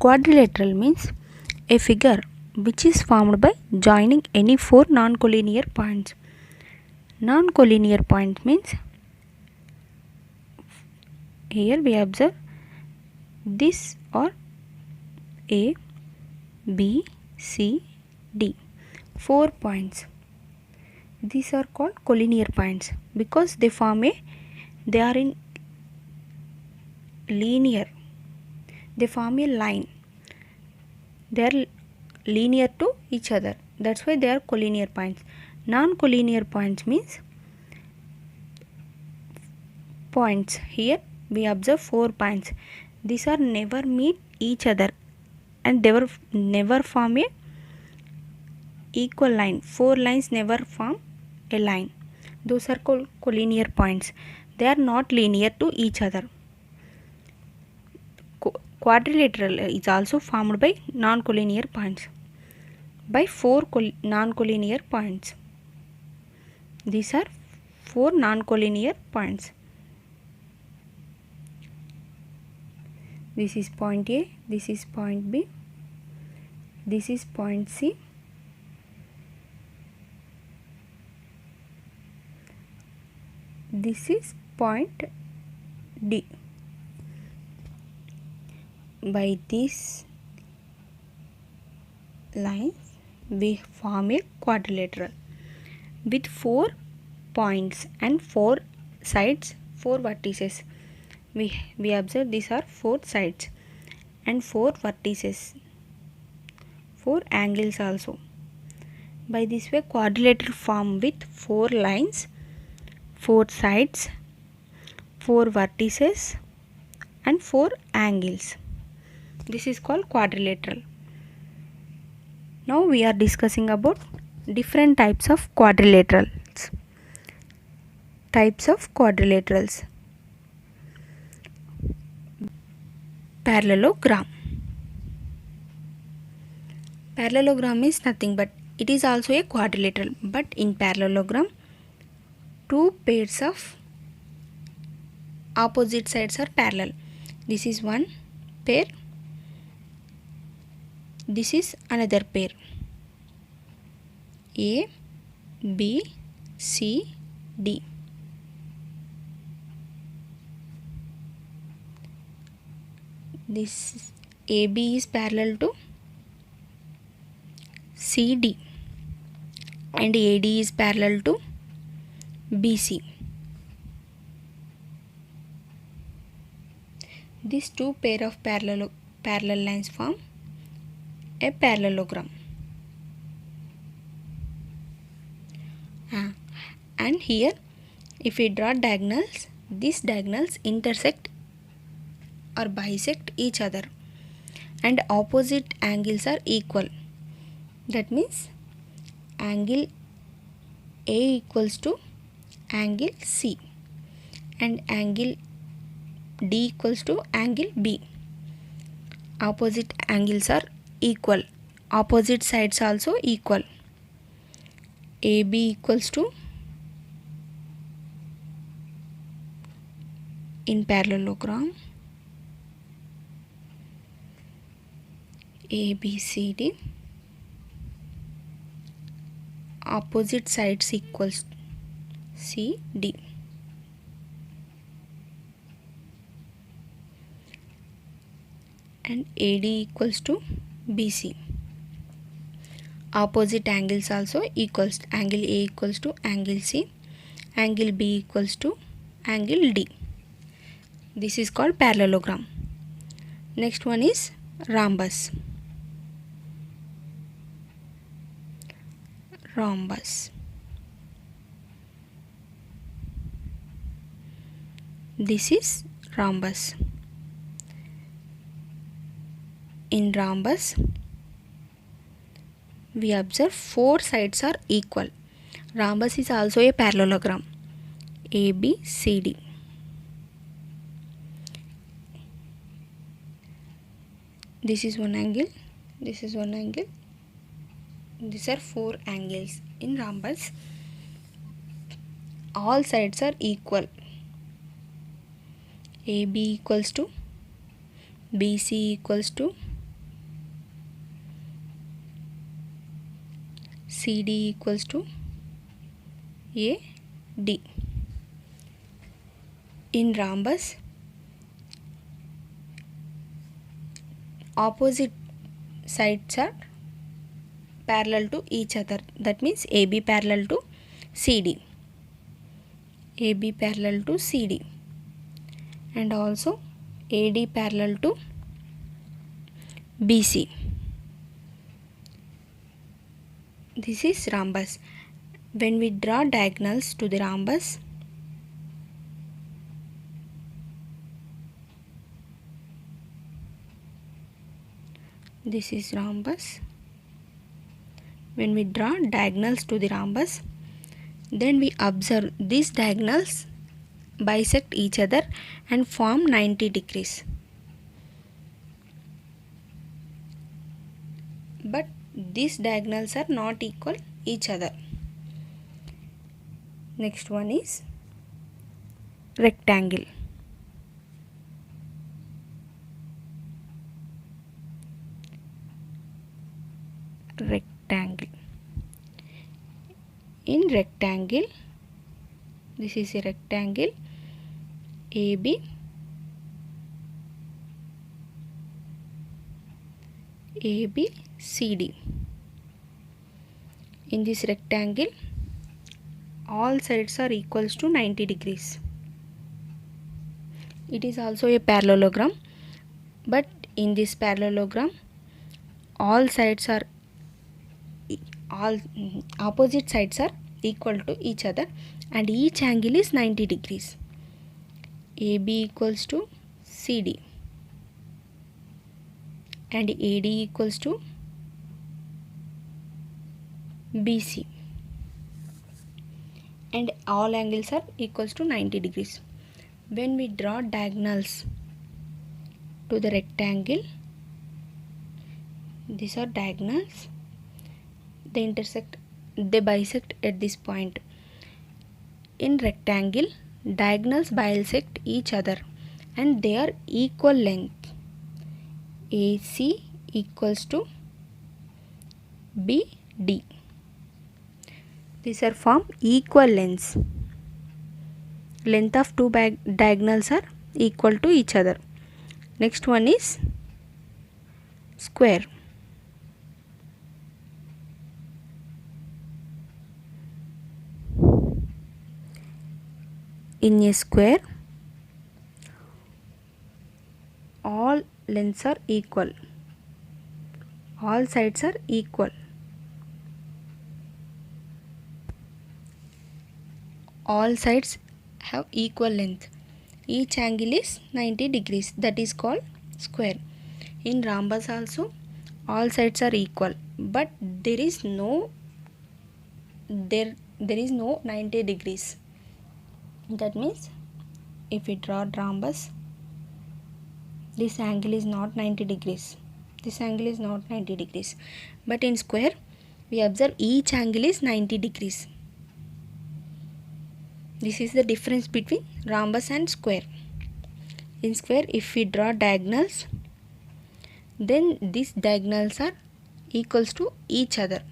Quadrilateral means a figure which is formed by joining any four non-collinear points. Non-collinear point means here we observe this or A, B, C, D. 4 points. These are called collinear points because they are in linear. They form a line. They are linear to each other. That's why they are collinear points. Non-collinear points means points. Here we observe 4 points. These are never meet each other and they never form a equal line. 4 lines never form a line. Those are called collinear points. They are not linear to each other. Quadrilateral is also formed by non-collinear points. By 4 non-collinear points. These are 4 non-collinear points. This is point A, this is point B, this is point C, this is point D. By these lines we form a quadrilateral with 4 points and 4 sides, 4 vertices. We observe these are 4 sides and 4 vertices, 4 angles also. By this way quadrilateral form with 4 lines, 4 sides, 4 vertices and 4 angles. This is called quadrilateral. Now we are discussing about different types of quadrilaterals. Types of quadrilaterals. Parallelogram. Parallelogram is nothing but it is also a quadrilateral, but in parallelogram 2 pairs of opposite sides are parallel. This is one pair, this is another pair. A, B, C, D. This AB is parallel to CD and AD is parallel to BC. These 2 pair of parallel lines form a parallelogram. And here if we draw diagonals, these diagonals intersect or bisect each other and opposite angles are equal. That means angle A equals to angle C and angle D equals to angle B. Opposite angles are equal. Opposite sides also equal. AB equals to, in parallelogram, ABCD. Opposite sides equals CD. And AD equals to BC. Opposite angles also equals. Angle A equals to angle C. Angle B equals to angle D. This is called parallelogram. Next one is rhombus. Rhombus. This is rhombus. In rhombus we observe 4 sides are equal. Rhombus is also a parallelogram. ABCD. This is one angle, this is one angle. These are 4 angles. In rhombus all sides are equal. AB equals to BC equals to CD equals to AD. In rhombus, opposite sides are parallel to each other. That means AB parallel to CD. AB parallel to CD. And also AD parallel to BC. This is rhombus. When we draw diagonals to the rhombus, this is rhombus. When we draw diagonals to the rhombus, then we observe these diagonals bisect each other and form 90 degrees. But these diagonals are not equal each other. Next one is rectangle. Rectangle. In rectangle, this is a rectangle AB, AB, CD. In this rectangle, all sides are equals to 90 degrees. It is also a parallelogram, but in this parallelogram, all opposite sides are equal to each other and each angle is 90 degrees. AB equals to CD and AD equals to BC, and all angles are equals to 90 degrees. When we draw diagonals to the rectangle, these are diagonals, they bisect at this point. In rectangle, diagonals bisect each other and they are equal length. AC equals to BD. These are form equal lengths. Length of two diagonals are equal to each other. Next one is square. In a square, all lengths are equal, all sides are equal, all sides have equal length, each angle is 90 degrees, that is called square. In rhombus also all sides are equal, but there is no 90 degrees. That means if we draw rhombus, this angle is not 90 degrees, this angle is not 90 degrees, but in square we observe each angle is 90 degrees. This is the difference between rhombus and square. In square, if we draw diagonals, then these diagonals are equals to each other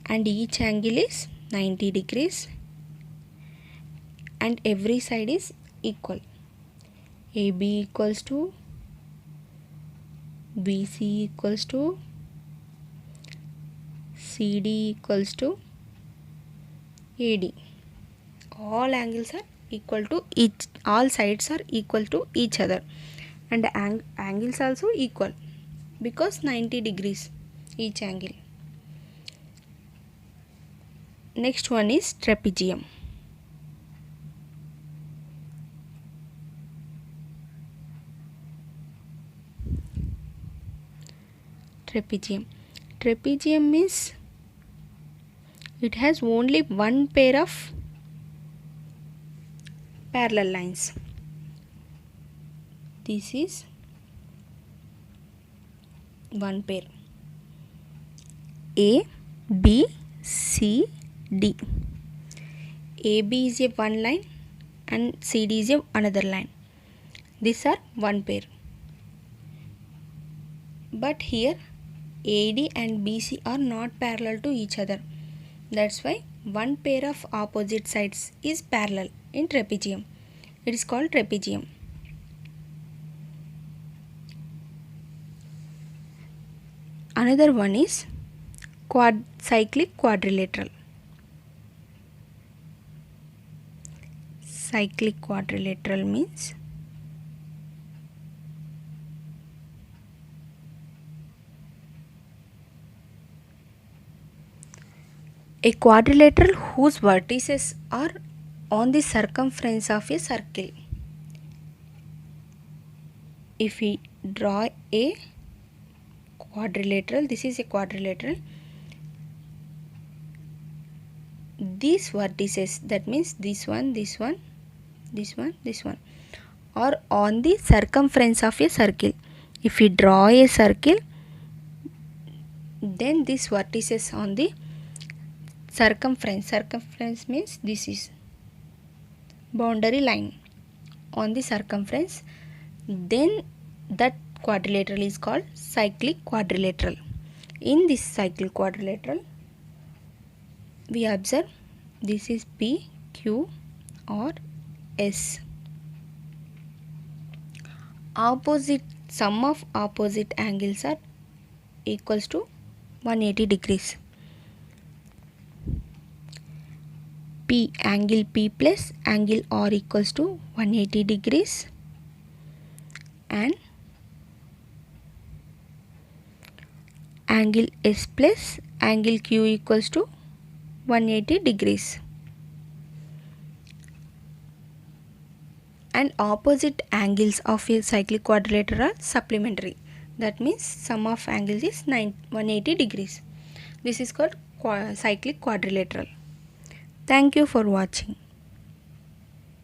and each angle is 90 degrees and every side is equal. AB equals to BC equals to CD equals to AD. All angles are equal to each, all sides are equal to each other, and angles also equal because 90 degrees each angle. Next one is trapezium. Trapezium means it has only one pair of parallel lines. This is one pair, A, B, C, D. AB is a one line and CD is a another line. These are one pair. But here AD and BC are not parallel to each other. That's why one pair of opposite sides is parallel in trapezium. It is called trapezium. Another one is cyclic quadrilateral. Cyclic quadrilateral means a quadrilateral whose vertices are on the circumference of a circle. If we draw a quadrilateral, this is a quadrilateral, these vertices, that means this one, this one, this one, this one, are on the circumference of a circle. If we draw a circle, then these vertices on the circumference means this is boundary line on the circumference, then that quadrilateral is called cyclic quadrilateral. In this cyclic quadrilateral, we observe this is P, Q or S. Sum of opposite angles are equals to 180 degrees. P, angle P plus angle R equals to 180 degrees, and angle S plus angle Q equals to 180 degrees. And opposite angles of a cyclic quadrilateral are supplementary. That means sum of angles is 180 degrees. This is called cyclic quadrilateral. Thank you for watching.